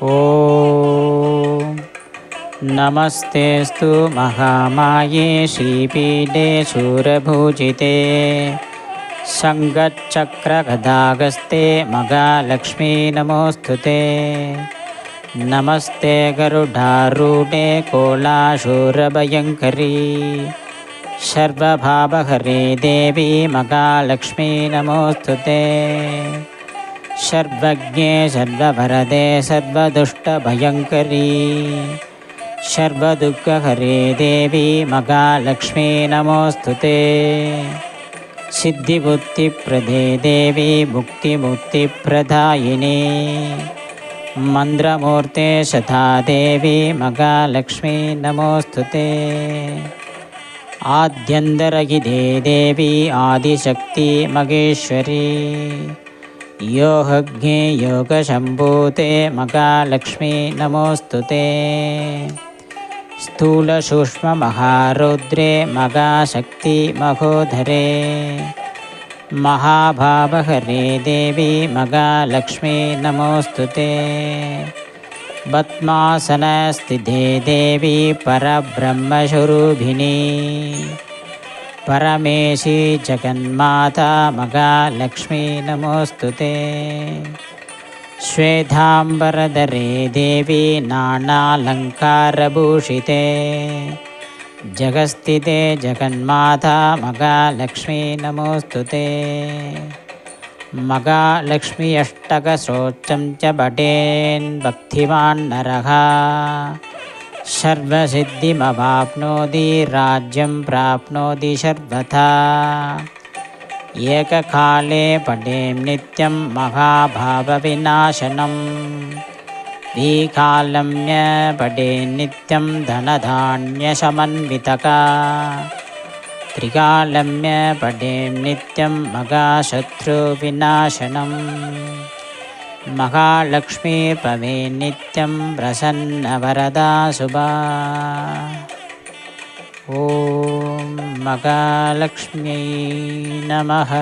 ॐ नमस्तेऽस्तु महामाये श्रीपीठे शूरभूजिते शङ्खचक्रगदाहस्ते महालक्ष्मी नमोऽस्तुते। नमस्ते गरुडारूढे कोलाशूरभयङ्करी सर्वभावहरे देवी महालक्ष्मी नमोऽस्तुते। सर्वज्ञे सर्ववरदे सर्वदुष्टभयङ्करी सर्वदुःखहरे देवी महालक्ष्मी नमोऽस्तुते। सिद्धिबुद्धिप्रदे देवी मुक्तिमुक्तिप्रदायिनी मन्त्रमूर्ते सदा देवी महालक्ष्मी नमोऽस्तुते। आद्यन्तरहिते देवी आदिशक्ति महेश्वरी योगज्ञे योगशम्भूते महालक्ष्मी नमोऽस्तुते। स्थूलसूक्ष्ममहारौद्रे महाशक्ति महोदरे महाभावहरे देवी महालक्ष्मी नमोऽस्तुते। पद्मासनस्थिते देवी परब्रह्मस्वरूपिणी परमेशी जगन्माता महालक्ष्मी नमोऽस्तुते। श्वेताम्बरधरे देवी नानालङ्कारभूषिते जगस्थिते जगन्माता महालक्ष्मी नमोऽस्तुते। महालक्ष्मी अष्टकस्तोत्रं च पठेन् भक्तिमान् नरः सर्वसिद्धिमवाप्नोति राज्यं प्राप्नोति सर्वथा। एककाले पठेन् नित्यं महाभावविनाशनं द्विकालम्य पठेन् नित्यं धनधान्यसमन्वितका त्रिकालम्य पठेन् नित्यं महाशत्रुविनाशनं महालक्ष्मी भवेन् नित्यं प्रसन्नवरदा शुभा। ॐ महालक्ष्म्यै नमः।